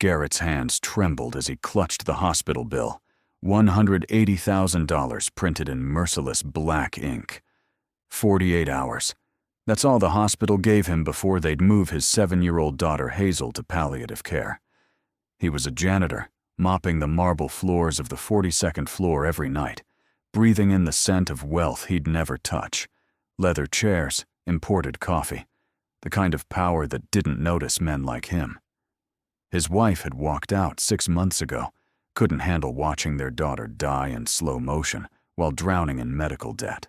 Garrett's hands trembled as he clutched the hospital bill, $180,000 printed in merciless black ink. 48 hours. That's all the hospital gave him before they'd move his 7-year-old daughter Hazel to palliative care. He was a janitor, mopping the marble floors of the 42nd floor every night, breathing in the scent of wealth he'd never touch. Leather chairs, imported coffee, the kind of power that didn't notice men like him. His wife had walked out 6 months ago, couldn't handle watching their daughter die in slow motion while drowning in medical debt.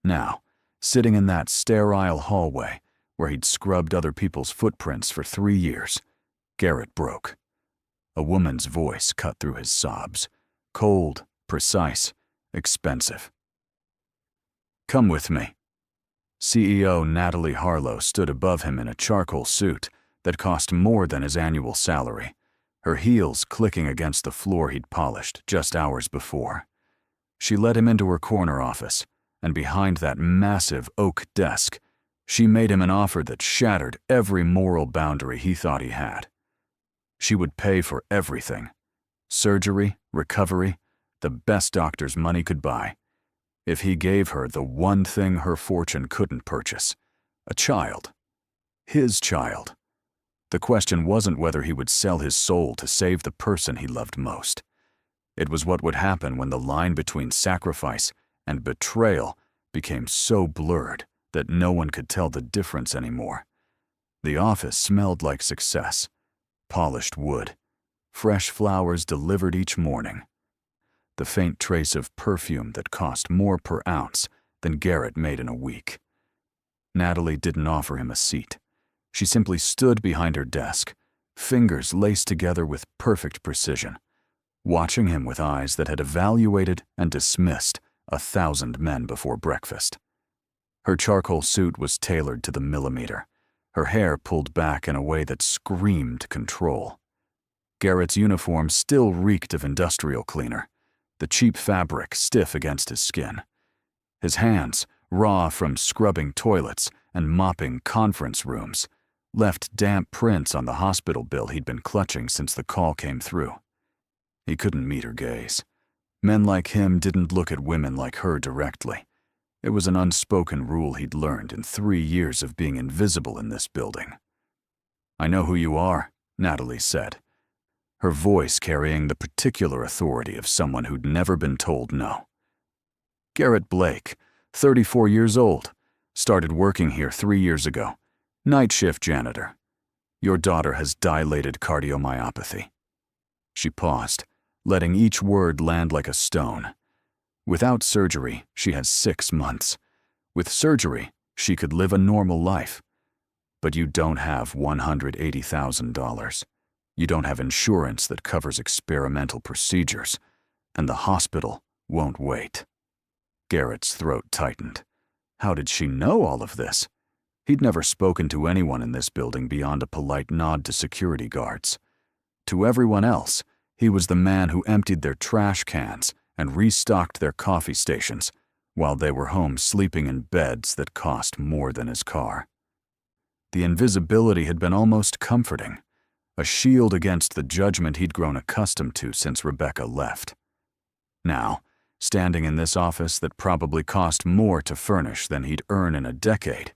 Now, sitting in that sterile hallway where he'd scrubbed other people's footprints for 3 years, Garrett broke. A woman's voice cut through his sobs, cold, precise, expensive. "Come with me." CEO Natalie Harlow stood above him in a charcoal suit that cost more than his annual salary, her heels clicking against the floor he'd polished just hours before. She led him into her corner office, and behind that massive oak desk, she made him an offer that shattered every moral boundary he thought he had. She would pay for everything: surgery, recovery, the best doctor's money could buy, if he gave her the one thing her fortune couldn't purchase: a child. His child. The question wasn't whether he would sell his soul to save the person he loved most. It was what would happen when the line between sacrifice and betrayal became so blurred that no one could tell the difference anymore. The office smelled like success: polished wood, fresh flowers delivered each morning, the faint trace of perfume that cost more per ounce than Garrett made in a week. Natalie didn't offer him a seat. She simply stood behind her desk, fingers laced together with perfect precision, watching him with eyes that had evaluated and dismissed 1,000 men before breakfast. Her charcoal suit was tailored to the millimeter, her hair pulled back in a way that screamed control. Garrett's uniform still reeked of industrial cleaner, the cheap fabric stiff against his skin. His hands, raw from scrubbing toilets and mopping conference rooms, left damp prints on the hospital bill he'd been clutching since the call came through. He couldn't meet her gaze. Men like him didn't look at women like her directly. It was an unspoken rule he'd learned in 3 years of being invisible in this building. "I know who you are," Natalie said, her voice carrying the particular authority of someone who'd never been told no. "Garrett Blake, 34 years old, started working here 3 years ago. Night shift janitor. Your daughter has dilated cardiomyopathy." She paused, letting each word land like a stone. Without surgery, she has 6 months. With surgery, she could live a normal life. But you don't have $180,000. You don't have insurance that covers experimental procedures, and the hospital won't wait. Garrett's throat tightened. How did she know all of this? He'd never spoken to anyone in this building beyond a polite nod to security guards. To everyone else, he was the man who emptied their trash cans and restocked their coffee stations while they were home sleeping in beds that cost more than his car. The invisibility had been almost comforting, a shield against the judgment he'd grown accustomed to since Rebecca left. Now, standing in this office that probably cost more to furnish than he'd earn in a decade,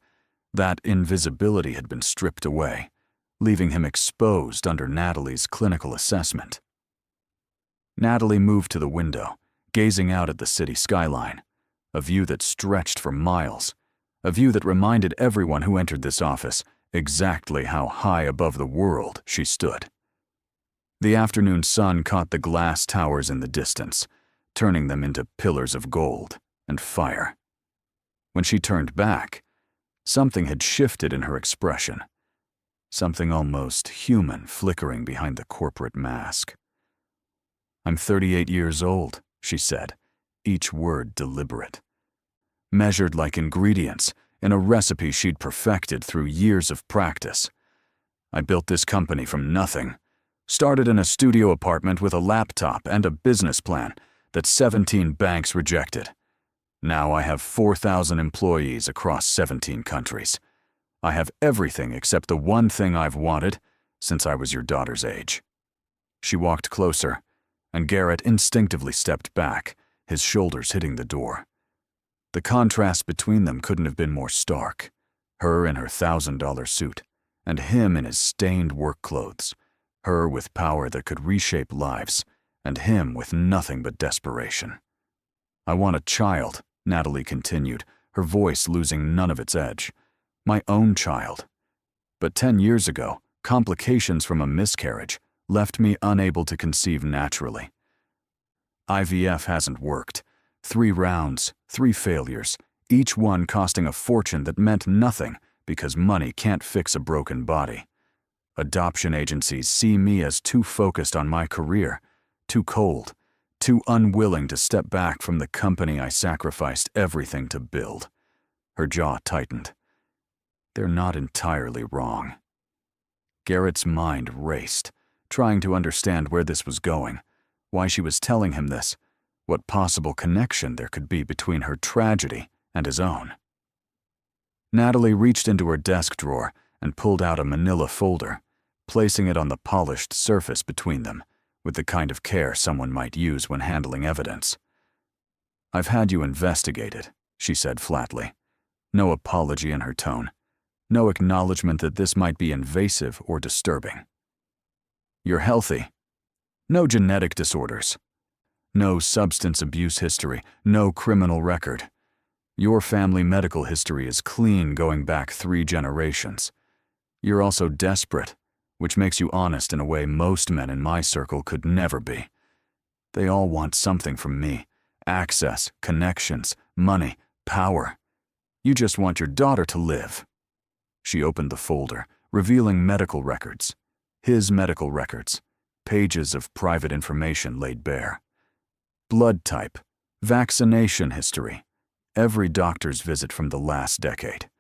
that invisibility had been stripped away, leaving him exposed under Natalie's clinical assessment. Natalie moved to the window, gazing out at the city skyline, a view that stretched for miles, a view that reminded everyone who entered this office exactly how high above the world she stood. The afternoon sun caught the glass towers in the distance, turning them into pillars of gold and fire. When she turned back, something had shifted in her expression, something almost human flickering behind the corporate mask. "I'm 38 years old," she said, each word deliberate, measured like ingredients in a recipe she'd perfected through years of practice. "I built this company from nothing, started in a studio apartment with a laptop and a business plan that 17 banks rejected. Now I have 4,000 employees across 17 countries. I have everything except the one thing I've wanted since I was your daughter's age." She walked closer, and Garrett instinctively stepped back, his shoulders hitting the door. The contrast between them couldn't have been more stark. Her in her $1,000 suit, and him in his stained work clothes. Her with power that could reshape lives, and him with nothing but desperation. "I want a child," Natalie continued, her voice losing none of its edge. "My own child. But 10 years ago, complications from a miscarriage left me unable to conceive naturally. IVF hasn't worked. 3 rounds, 3 failures, each one costing a fortune that meant nothing because money can't fix a broken body. Adoption agencies see me as too focused on my career, too cold, too unwilling to step back from the company I sacrificed everything to build." Her jaw tightened. They're not entirely wrong. Garrett's mind raced, trying to understand where this was going, why she was telling him this, what possible connection there could be between her tragedy and his own. Natalie reached into her desk drawer and pulled out a manila folder, placing it on the polished surface between them, with the kind of care someone might use when handling evidence. "I've had you investigated," she said flatly. No apology in her tone. No acknowledgement that this might be invasive or disturbing. "You're healthy. No genetic disorders. No substance abuse history. No criminal record. Your family medical history is clean going back 3 generations. You're also desperate, which makes you honest in a way most men in my circle could never be. They all want something from me. Access, connections, money, power. You just want your daughter to live." She opened the folder, revealing medical records. His medical records. Pages of private information laid bare. Blood type. Vaccination history. Every doctor's visit from the last decade.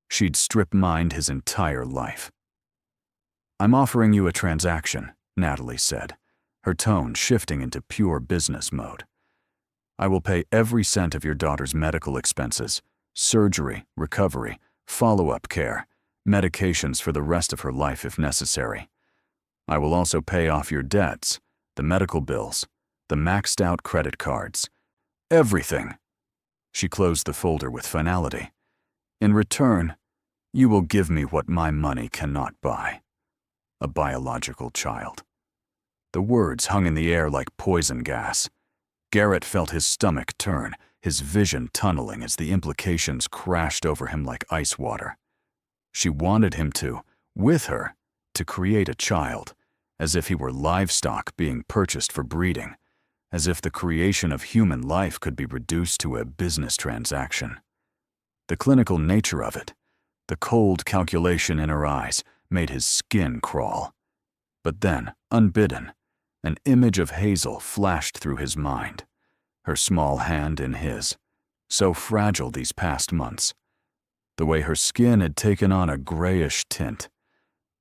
She'd strip-mined his entire life. "I'm offering you a transaction," Natalie said, her tone shifting into pure business mode. "I will pay every cent of your daughter's medical expenses, surgery, recovery, follow-up care, medications for the rest of her life if necessary. I will also pay off your debts, the medical bills, the maxed-out credit cards. Everything." She closed the folder with finality. "In return, you will give me what my money cannot buy. A biological child." The words hung in the air like poison gas. Garrett felt his stomach turn, his vision tunneling as the implications crashed over him like ice water. She wanted him to, with her, to create a child, as if he were livestock being purchased for breeding, as if the creation of human life could be reduced to a business transaction. The clinical nature of it, the cold calculation in her eyes, made his skin crawl. But then, unbidden, an image of Hazel flashed through his mind, her small hand in his, so fragile these past months. The way her skin had taken on a grayish tint.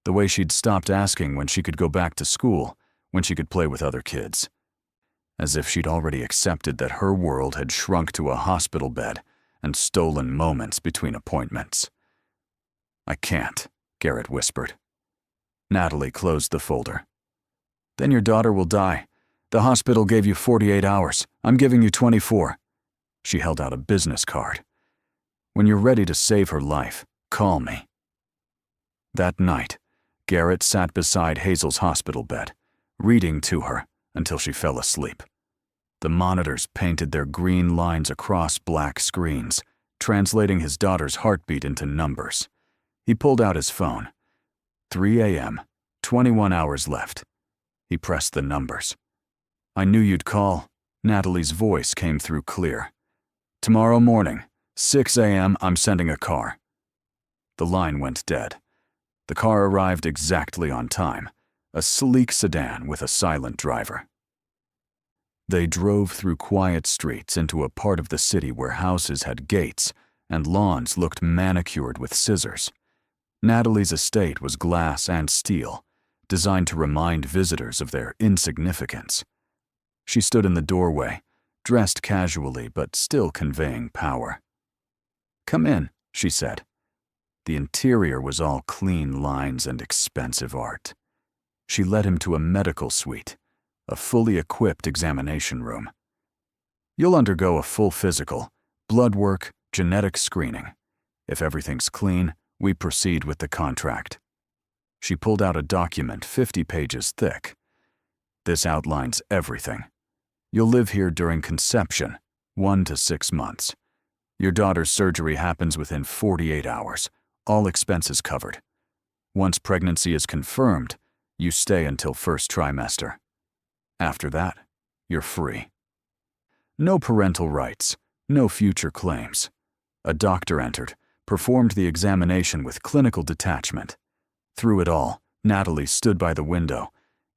The way she'd stopped asking when she could go back to school, when she could play with other kids. As if she'd already accepted that her world had shrunk to a hospital bed and stolen moments between appointments. "I can't," Garrett whispered. Natalie closed the folder. "Then your daughter will die. The hospital gave you 48 hours. I'm giving you 24. She held out a business card. "When you're ready to save her life, call me." That night, Garrett sat beside Hazel's hospital bed, reading to her until she fell asleep. The monitors painted their green lines across black screens, translating his daughter's heartbeat into numbers. He pulled out his phone. 3 a.m., 21 hours left. He pressed the numbers. "I knew you'd call." Natalie's voice came through clear. "Tomorrow morning, 6 a.m., I'm sending a car." The line went dead. The car arrived exactly on time, a sleek sedan with a silent driver. They drove through quiet streets into a part of the city where houses had gates and lawns looked manicured with scissors. Natalie's estate was glass and steel, designed to remind visitors of their insignificance. She stood in the doorway, dressed casually but still conveying power. "Come in," she said. The interior was all clean lines and expensive art. She led him to a medical suite, a fully equipped examination room. You'll undergo a full physical, blood work, genetic screening. If everything's clean, we proceed with the contract. She pulled out a document 50 pages thick. This outlines everything. You'll live here during conception, 1 to 6 months. Your daughter's surgery happens within 48 hours, all expenses covered. Once pregnancy is confirmed, you stay until first trimester. After that, you're free. No parental rights, no future claims. A doctor entered, performed the examination with clinical detachment. Through it all, Natalie stood by the window,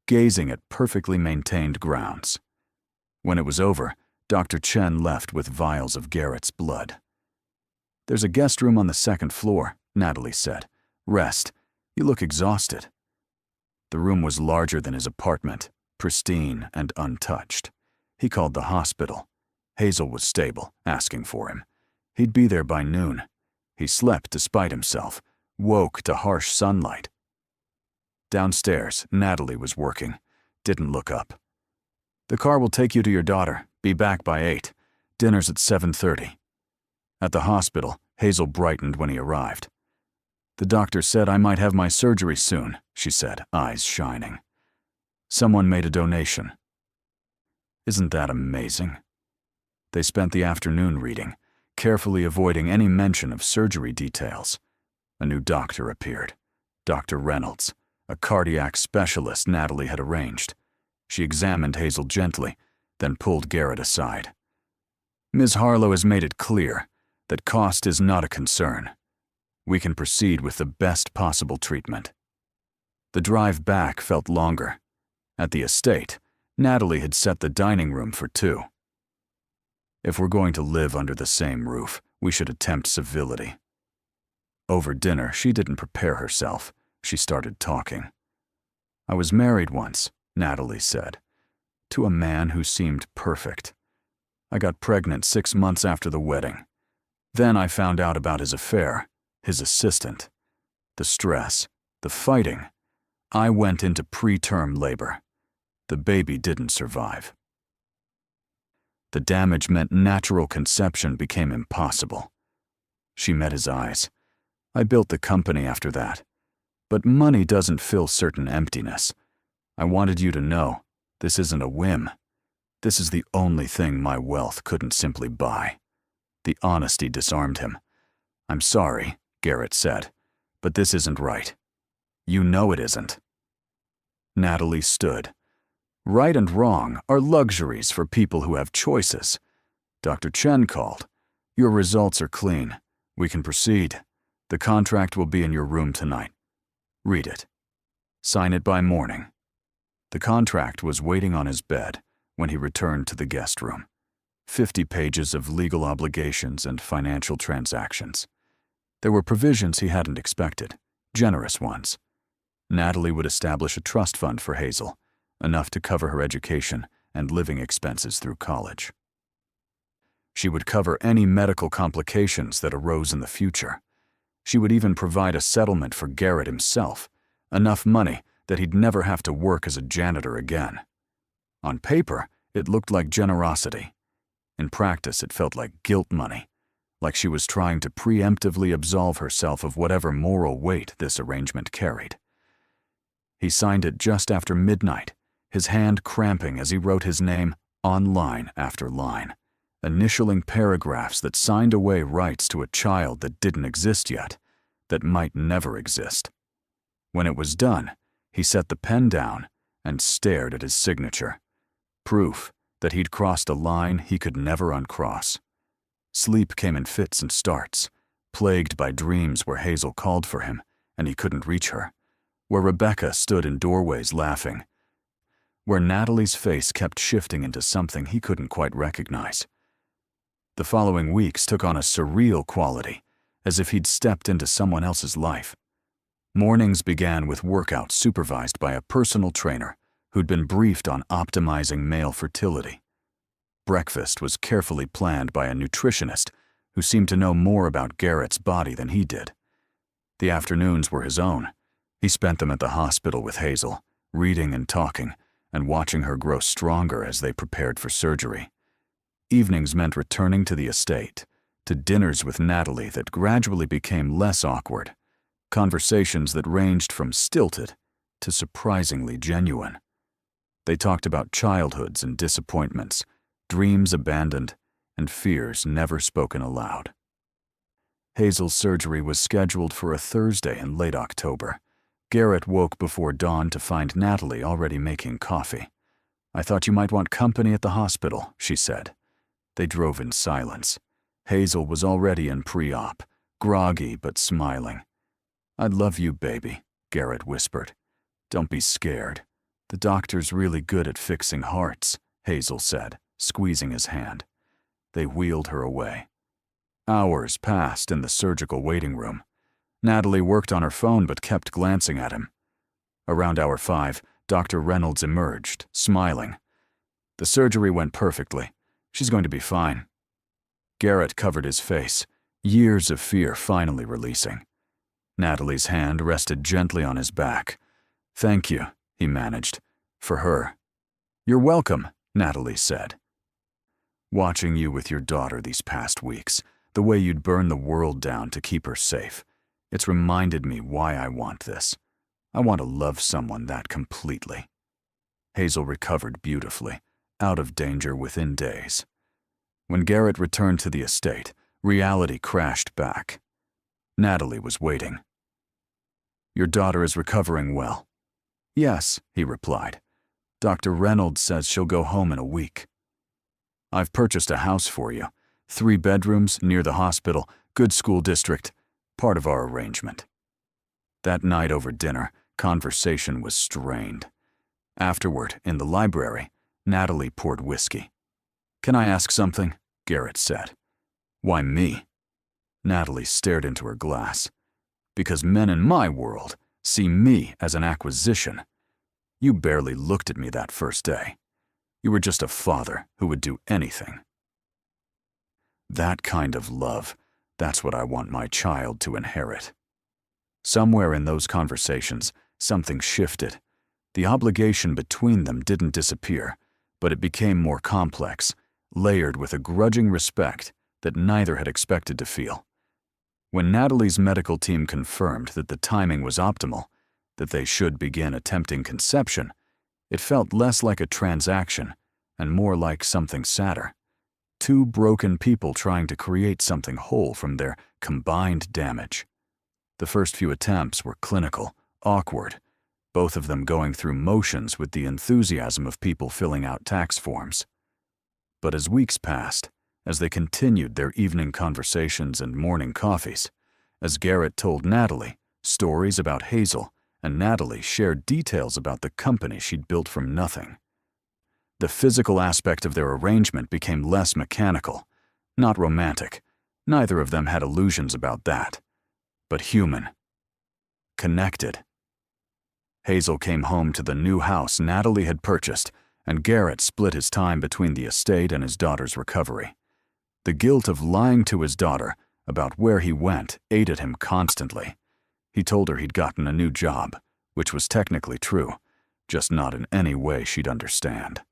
gazing at perfectly maintained grounds. When it was over, Dr. Chen left with vials of Garrett's blood. "There's a guest room on the 2nd floor, Natalie said. "Rest. You look exhausted." The room was larger than his apartment, pristine and untouched. He called the hospital. Hazel was stable, asking for him. He'd be there by noon. He slept despite himself, woke to harsh sunlight. Downstairs, Natalie was working, didn't look up. "The car will take you to your daughter. Be back by 8. Dinner's at 7:30. At the hospital, Hazel brightened when he arrived. "The doctor said I might have my surgery soon," she said, eyes shining. "Someone made a donation." Isn't that amazing? They spent the afternoon reading, carefully avoiding any mention of surgery details. A new doctor appeared, Dr. Reynolds, a cardiac specialist Natalie had arranged. She examined Hazel gently, then pulled Garrett aside. "Ms. Harlow has made it clear that cost is not a concern. We can proceed with the best possible treatment." The drive back felt longer. At the estate, Natalie had set the dining room for 2. "If we're going to live under the same roof, we should attempt civility." Over dinner, she didn't prepare herself. She started talking. "I was married once," Natalie said, "to a man who seemed perfect. I got pregnant 6 months after the wedding. Then I found out about his affair, his assistant. The stress, the fighting. I went into preterm labor. The baby didn't survive. The damage meant natural conception became impossible." She met his eyes. "I built the company after that. But money doesn't fill certain emptiness. I wanted you to know, this isn't a whim. This is the only thing my wealth couldn't simply buy." The honesty disarmed him. "I'm sorry," Garrett said, "but this isn't right. You know it isn't." Natalie stood. "Right and wrong are luxuries for people who have choices." Dr. Chen called. "Your results are clean. We can proceed. The contract will be in your room tonight. Read it. Sign it by morning." The contract was waiting on his bed when he returned to the guest room. 50 pages of legal obligations and financial transactions. There were provisions he hadn't expected, generous ones. Natalie would establish a trust fund for Hazel, enough to cover her education and living expenses through college. She would cover any medical complications that arose in the future. She would even provide a settlement for Garrett himself, enough money that he'd never have to work as a janitor again. On paper, it looked like generosity. In practice, it felt like guilt money, like she was trying to preemptively absolve herself of whatever moral weight this arrangement carried. He signed it just after midnight, his hand cramping as he wrote his name on line after line, initialing paragraphs that signed away rights to a child that didn't exist yet, that might never exist. When it was done, he set the pen down and stared at his signature, proof that he'd crossed a line he could never uncross. Sleep came in fits and starts, plagued by dreams where Hazel called for him and he couldn't reach her, where Rebecca stood in doorways laughing, where Natalie's face kept shifting into something he couldn't quite recognize. The following weeks took on a surreal quality, as if he'd stepped into someone else's life. Mornings began with workouts supervised by a personal trainer who'd been briefed on optimizing male fertility. Breakfast was carefully planned by a nutritionist who seemed to know more about Garrett's body than he did. The afternoons were his own. He spent them at the hospital with Hazel, reading and talking, and watching her grow stronger as they prepared for surgery. Evenings meant returning to the estate, to dinners with Natalie that gradually became less awkward, conversations that ranged from stilted to surprisingly genuine. They talked about childhoods and disappointments, dreams abandoned, and fears never spoken aloud. Hazel's surgery was scheduled for a Thursday in late October. Garrett woke before dawn to find Natalie already making coffee. "I thought you might want company at the hospital," she said. They drove in silence. Hazel was already in pre-op, groggy but smiling. "I love you, baby," Garrett whispered. "Don't be scared. The doctor's really good at fixing hearts," Hazel said, squeezing his hand. They wheeled her away. Hours passed in the surgical waiting room. Natalie worked on her phone but kept glancing at him. Around hour 5, Dr. Reynolds emerged, smiling. "The surgery went perfectly. She's going to be fine." Garrett covered his face, years of fear finally releasing. Natalie's hand rested gently on his back. "Thank you," he managed. "For her." "You're welcome," Natalie said. "Watching you with your daughter these past weeks, the way you'd burn the world down to keep her safe, it's reminded me why I want this. I want to love someone that completely." Hazel recovered beautifully, out of danger within days. When Garrett returned to the estate, reality crashed back. Natalie was waiting. "Your daughter is recovering well." "Yes," he replied. "Dr. Reynolds says she'll go home in a week." "I've purchased a house for you. 3 bedrooms, near the hospital, good school district, part of our arrangement." That night over dinner, conversation was strained. Afterward, in the library, Natalie poured whiskey. "Can I ask something?" Garrett said. "Why me?" Natalie stared into her glass. "Because men in my world see me as an acquisition. You barely looked at me that first day. You were just a father who would do anything." That kind of love, that's what I want my child to inherit. Somewhere in those conversations, something shifted. The obligation between them didn't disappear, but it became more complex, layered with a grudging respect that neither had expected to feel. When Natalie's medical team confirmed that the timing was optimal, that they should begin attempting conception, it felt less like a transaction and more like something sadder. 2 broken people trying to create something whole from their combined damage. The first few attempts were clinical, awkward, both of them going through motions with the enthusiasm of people filling out tax forms. But as weeks passed, as they continued their evening conversations and morning coffees, as Garrett told Natalie stories about Hazel, and Natalie shared details about the company she'd built from nothing, the physical aspect of their arrangement became less mechanical, not romantic. Neither of them had illusions about that, but human, connected. Hazel came home to the new house Natalie had purchased, and Garrett split his time between the estate and his daughter's recovery. The guilt of lying to his daughter about where he went ate at him constantly. He told her he'd gotten a new job, which was technically true, just not in any way she'd understand.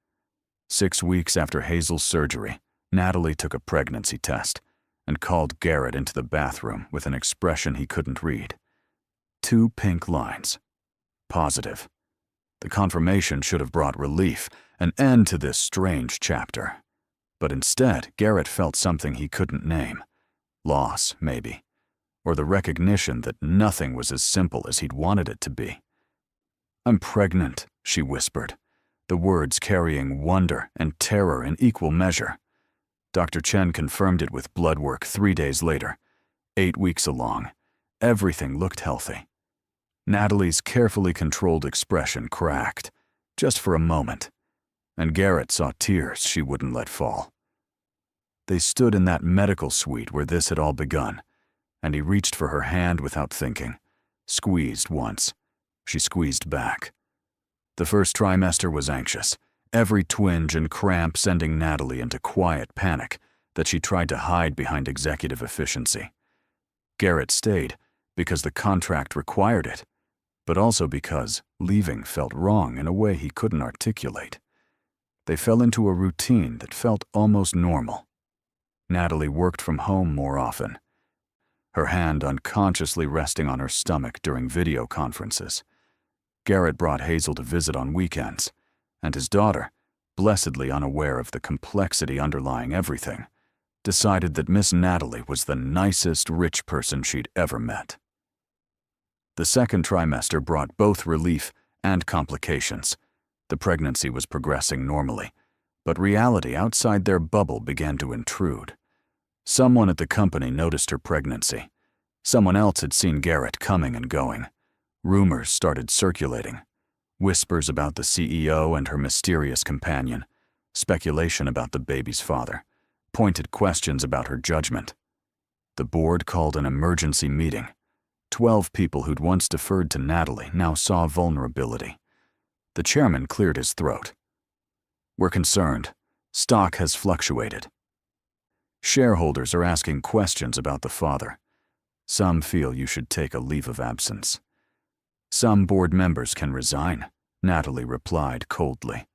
6 weeks after Hazel's surgery, Natalie took a pregnancy test and called Garrett into the bathroom with an expression he couldn't read. 2 pink lines. Positive. The confirmation should have brought relief, an end to this strange chapter. But instead, Garrett felt something he couldn't name. Loss, maybe. Or the recognition that nothing was as simple as he'd wanted it to be. "I'm pregnant," she whispered, the words carrying wonder and terror in equal measure. Dr. Chen confirmed it with blood work 3 days later. 8 weeks along. Everything looked healthy. Natalie's carefully controlled expression cracked, just for a moment, and Garrett saw tears she wouldn't let fall. They stood in that medical suite where this had all begun, and he reached for her hand without thinking. Squeezed once. She squeezed back. The first trimester was anxious, every twinge and cramp sending Natalie into quiet panic that she tried to hide behind executive efficiency. Garrett stayed, because the contract required it, but also because leaving felt wrong in a way he couldn't articulate. They fell into a routine that felt almost normal. Natalie worked from home more often, her hand unconsciously resting on her stomach during video conferences. Garrett brought Hazel to visit on weekends, and his daughter, blessedly unaware of the complexity underlying everything, decided that Miss Natalie was the nicest rich person she'd ever met. The second trimester brought both relief and complications. The pregnancy was progressing normally, but reality outside their bubble began to intrude. Someone at the company noticed her pregnancy. Someone else had seen Garrett coming and going. Rumors started circulating. Whispers about the CEO and her mysterious companion. Speculation about the baby's father. Pointed questions about her judgment. The board called an emergency meeting. 12 people who'd once deferred to Natalie now saw vulnerability. The chairman cleared his throat. "We're concerned. Stock has fluctuated. Shareholders are asking questions about the father. Some feel you should take a leave of absence." "Some board members can resign," Natalie replied coldly.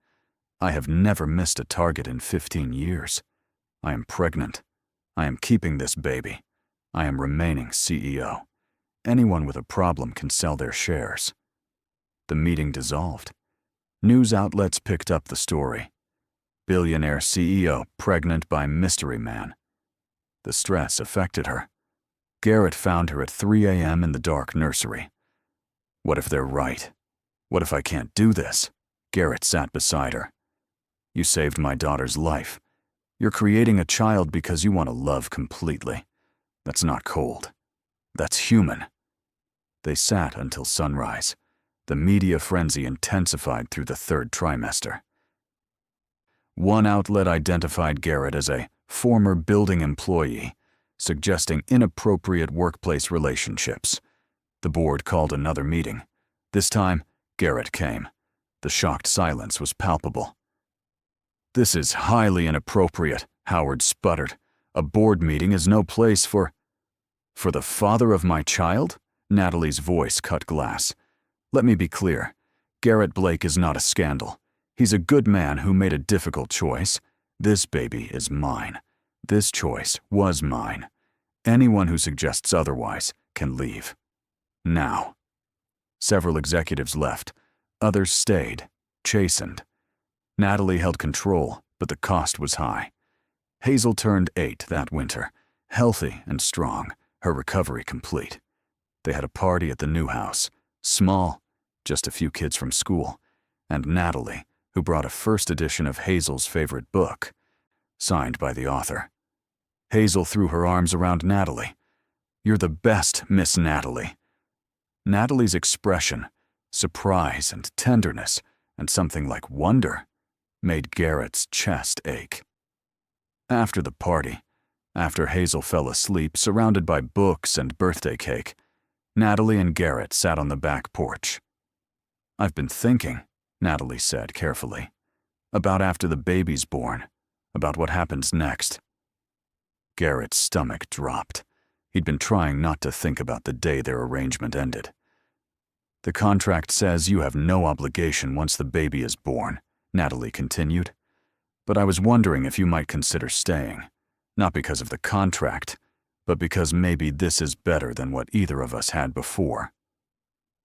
"I have never missed a target in 15 years. I am pregnant. I am keeping this baby. I am remaining CEO. Anyone with a problem can sell their shares." The meeting dissolved. News outlets picked up the story. Billionaire CEO pregnant by mystery man. The stress affected her. Garrett found her at 3 a.m. in the dark nursery. "What if they're right? What if I can't do this?" Garrett sat beside her. "You saved my daughter's life. You're creating a child because you want to love completely. That's not cold. That's human." They sat until sunrise. The media frenzy intensified through the third trimester. One outlet identified Garrett as a former building employee, suggesting inappropriate workplace relationships. The board called another meeting. This time, Garrett came. The shocked silence was palpable. "This is highly inappropriate," Howard sputtered. "A board meeting is no place for the father of my child?" Natalie's voice cut glass. "Let me be clear. Garrett Blake is not a scandal. He's a good man who made a difficult choice. This baby is mine. This choice was mine. Anyone who suggests otherwise can leave. Now." Several executives left. Others stayed, chastened. Natalie held control, but the cost was high. Hazel turned 8 that winter, healthy and strong, her recovery complete. They had a party at the new house, small, just a few kids from school, and Natalie, who brought a first edition of Hazel's favorite book, signed by the author. Hazel threw her arms around Natalie. "You're the best, Miss Natalie." Natalie's expression, surprise and tenderness, and something like wonder, made Garrett's chest ache. After the party, after Hazel fell asleep surrounded by books and birthday cake, Natalie and Garrett sat on the back porch. "I've been thinking," Natalie said carefully, "about after the baby's born, about what happens next." Garrett's stomach dropped. He'd been trying not to think about the day their arrangement ended. "The contract says you have no obligation once the baby is born," Natalie continued. "But I was wondering if you might consider staying, not because of the contract, but because maybe this is better than what either of us had before."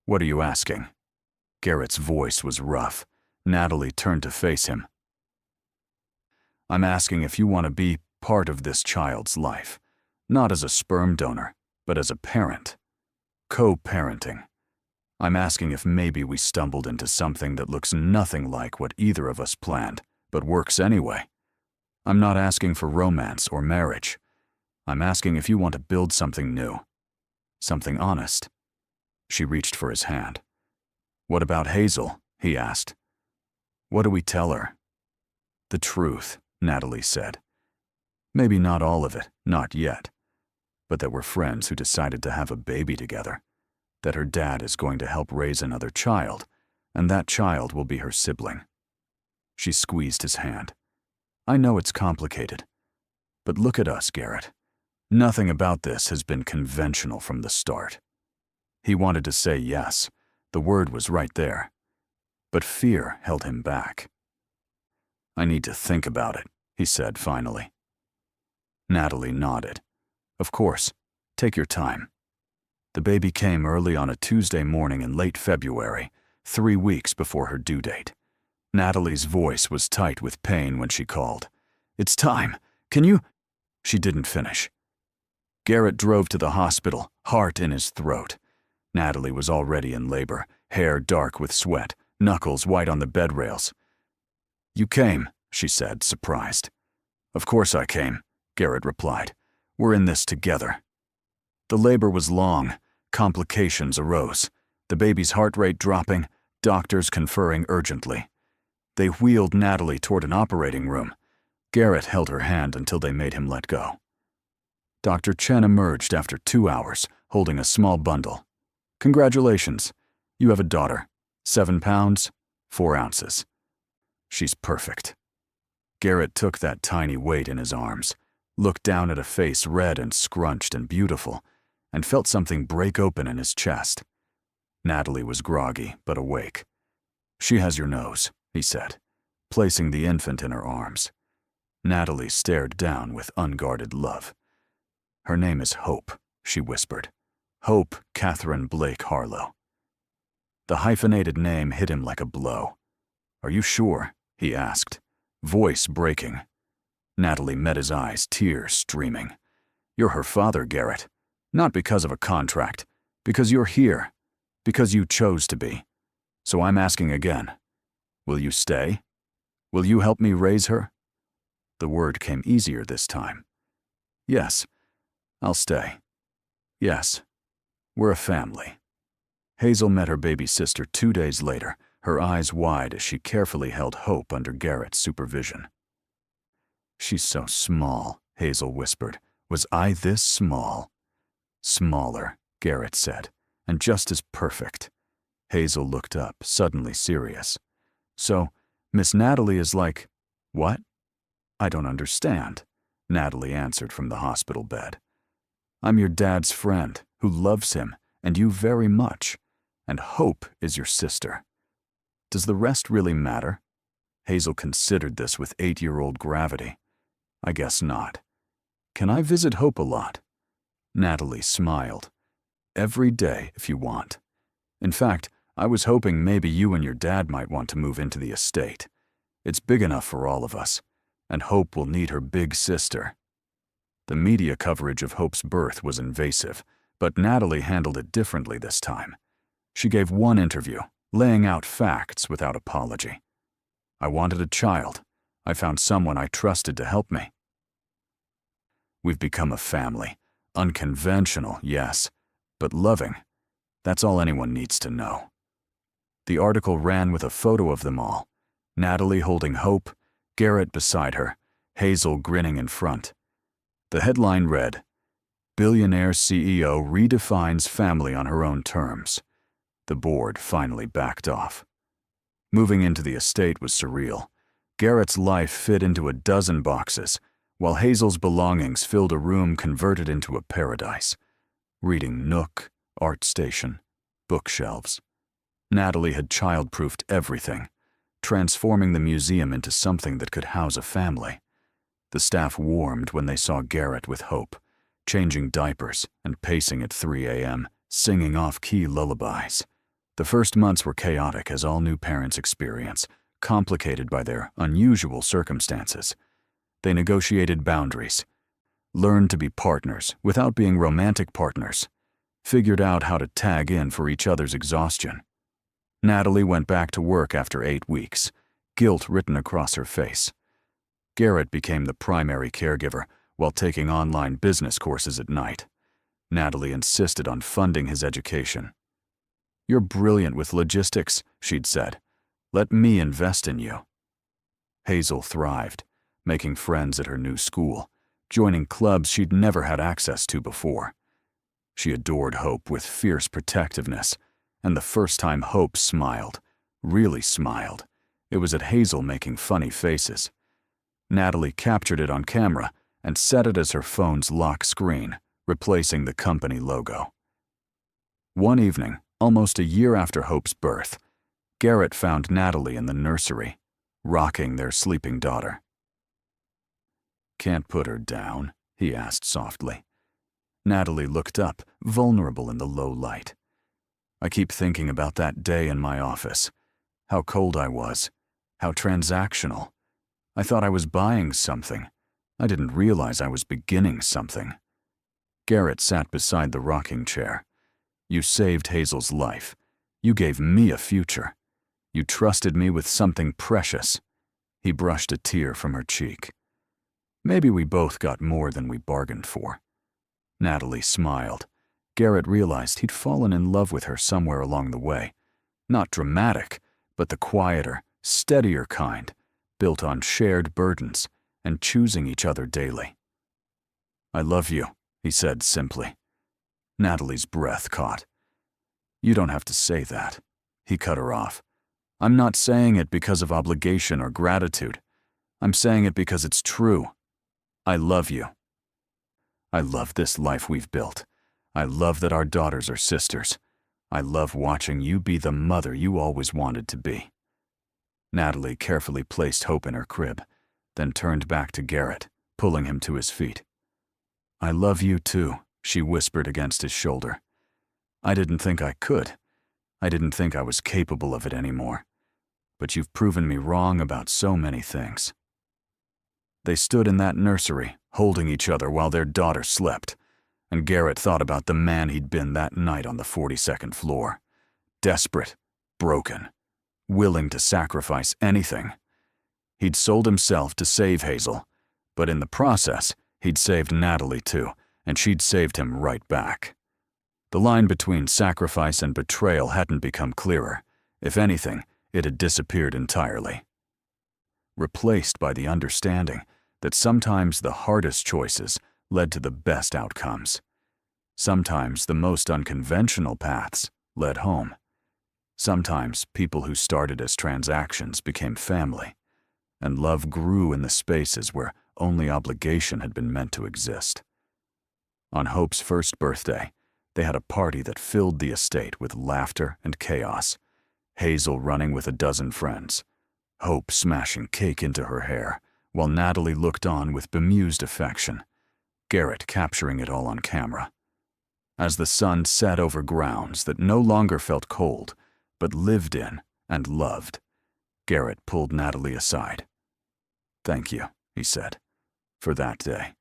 "What are you asking?" Garrett's voice was rough. Natalie turned to face him. "I'm asking if you want to be part of this child's life, not as a sperm donor, but as a parent. Co-parenting. I'm asking if maybe we stumbled into something that looks nothing like what either of us planned, but works anyway. I'm not asking for romance or marriage. I'm asking if you want to build something new. Something honest." She reached for his hand. "What about Hazel?" he asked. "What do we tell her?" "The truth," Natalie said. "Maybe not all of it, not yet. But that we're friends who decided to have a baby together. That her dad is going to help raise another child, and that child will be her sibling." She squeezed his hand. "I know it's complicated. But look at us, Garrett. Nothing about this has been conventional from the start. He wanted to say yes. The word was right there. But fear held him back. "I need to think about it," he said finally. Natalie nodded. "Of course. Take your time." The baby came early on a Tuesday morning in late February, 3 weeks before her due date. Natalie's voice was tight with pain when she called. "It's time. Can you—" She didn't finish. Garrett drove to the hospital, heart in his throat. Natalie was already in labor, hair dark with sweat, knuckles white on the bed rails. "You came," she said, surprised. "Of course I came," Garrett replied. "We're in this together." The labor was long. Complications arose. The baby's heart rate dropping, doctors conferring urgently. They wheeled Natalie toward an operating room. Garrett held her hand until they made him let go. Dr. Chen emerged after 2 hours, holding a small bundle. "Congratulations. You have a daughter. 7 pounds, 4 ounces. She's perfect." Garrett took that tiny weight in his arms, looked down at a face red and scrunched and beautiful, and felt something break open in his chest. Natalie was groggy, but awake. "She has your nose," he said, placing the infant in her arms. Natalie stared down with unguarded love. "Her name is Hope," she whispered. "Hope Catherine Blake Harlow." The hyphenated name hit him like a blow. "Are you sure?" he asked, voice breaking. Natalie met his eyes, tears streaming. "You're her father, Garrett. Not because of a contract. Because you're here. Because you chose to be. So I'm asking again. Will you stay? Will you help me raise her?" The word came easier this time. "Yes, I'll stay. Yes, we're a family." Hazel met her baby sister 2 days later, her eyes wide as she carefully held Hope under Garrett's supervision. "She's so small," Hazel whispered. "Was I this small?" "Smaller," Garrett said, "and just as perfect." Hazel looked up, suddenly serious. "So, Miss Natalie is like—" "What?" "I don't understand," Natalie answered from the hospital bed. "I'm your dad's friend, who loves him, and you very much. And Hope is your sister. Does the rest really matter?" Hazel considered this with 8-year-old gravity. "I guess not. Can I visit Hope a lot?" Natalie smiled. "Every day, if you want. In fact, I was hoping maybe you and your dad might want to move into the estate. It's big enough for all of us, and Hope will need her big sister." The media coverage of Hope's birth was invasive, but Natalie handled it differently this time. She gave one interview, laying out facts without apology. "I wanted a child. I found someone I trusted to help me. We've become a family. Unconventional, yes, but loving. That's all anyone needs to know." The article ran with a photo of them all. Natalie holding Hope, Garrett beside her, Hazel grinning in front. The headline read, "Billionaire CEO redefines family on her own terms." The board finally backed off. Moving into the estate was surreal. Garrett's life fit into a dozen boxes, while Hazel's belongings filled a room converted into a paradise. Reading nook, art station, bookshelves. Natalie had child-proofed everything, transforming the museum into something that could house a family. The staff warmed when they saw Garrett with Hope, changing diapers and pacing at 3 a.m., singing off-key lullabies. The first months were chaotic, as all new parents experience, complicated by their unusual circumstances. They negotiated boundaries, learned to be partners without being romantic partners, figured out how to tag in for each other's exhaustion. Natalie went back to work after 8 weeks, guilt written across her face. Garrett became the primary caregiver while taking online business courses at night. Natalie insisted on funding his education. "You're brilliant with logistics," she'd said. "Let me invest in you." Hazel thrived, making friends at her new school, joining clubs she'd never had access to before. She adored Hope with fierce protectiveness, and the first time Hope smiled, really smiled, it was at Hazel making funny faces. Natalie captured it on camera and set it as her phone's lock screen, replacing the company logo. One evening, almost a year after Hope's birth, Garrett found Natalie in the nursery, rocking their sleeping daughter. "Can't put her down?" he asked softly. Natalie looked up, vulnerable in the low light. "I keep thinking about that day in my office. How cold I was. How transactional. I thought I was buying something. I didn't realize I was beginning something." Garrett sat beside the rocking chair. "You saved Hazel's life. You gave me a future. You trusted me with something precious." He brushed a tear from her cheek. "Maybe we both got more than we bargained for." Natalie smiled. Garrett realized he'd fallen in love with her somewhere along the way. Not dramatic, but the quieter, steadier kind, built on shared burdens and choosing each other daily. "I love you," he said simply. Natalie's breath caught. "You don't have to say that," he cut her off. "I'm not saying it because of obligation or gratitude. I'm saying it because it's true. I love you. I love this life we've built. I love that our daughters are sisters. I love watching you be the mother you always wanted to be." Natalie carefully placed Hope in her crib, then turned back to Garrett, pulling him to his feet. "I love you too," she whispered against his shoulder. "I didn't think I could. I didn't think I was capable of it anymore. But you've proven me wrong about so many things." They stood in that nursery, holding each other while their daughter slept, and Garrett thought about the man he'd been that night on the 42nd floor. Desperate, broken, willing to sacrifice anything. He'd sold himself to save Hazel, but in the process, he'd saved Natalie too, and she'd saved him right back. The line between sacrifice and betrayal hadn't become clearer. If anything, it had disappeared entirely, replaced by the understanding that sometimes the hardest choices led to the best outcomes. Sometimes the most unconventional paths led home. Sometimes people who started as transactions became family, and love grew in the spaces where only obligation had been meant to exist. On Hope's first birthday, they had a party that filled the estate with laughter and chaos. Hazel running with a dozen friends, Hope smashing cake into her hair, while Natalie looked on with bemused affection, Garrett capturing it all on camera. As the sun set over grounds that no longer felt cold, but lived in and loved, Garrett pulled Natalie aside. "Thank you," he said, "for that day,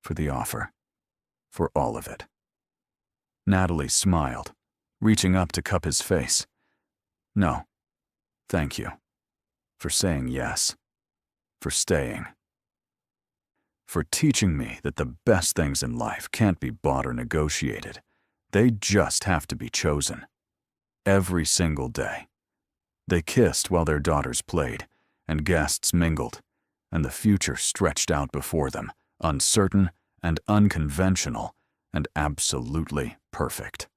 for the offer, for all of it." Natalie smiled, reaching up to cup his face. "No, thank you. For saying yes. For staying. For teaching me that the best things in life can't be bought or negotiated. They just have to be chosen. Every single day." They kissed while their daughters played, and guests mingled, and the future stretched out before them, uncertain and unconventional and absolutely perfect.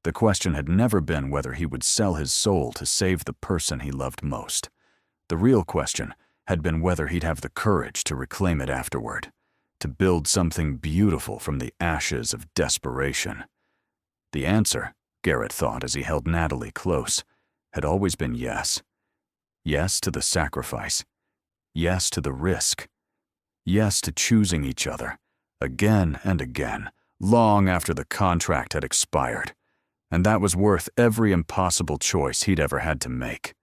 The question had never been whether he would sell his soul to save the person he loved most. The real question had been whether he'd have the courage to reclaim it afterward, to build something beautiful from the ashes of desperation. The answer, Garrett thought as he held Natalie close, had always been yes. Yes to the sacrifice. Yes to the risk. Yes to choosing each other, again and again, long after the contract had expired. And that was worth every impossible choice he'd ever had to make.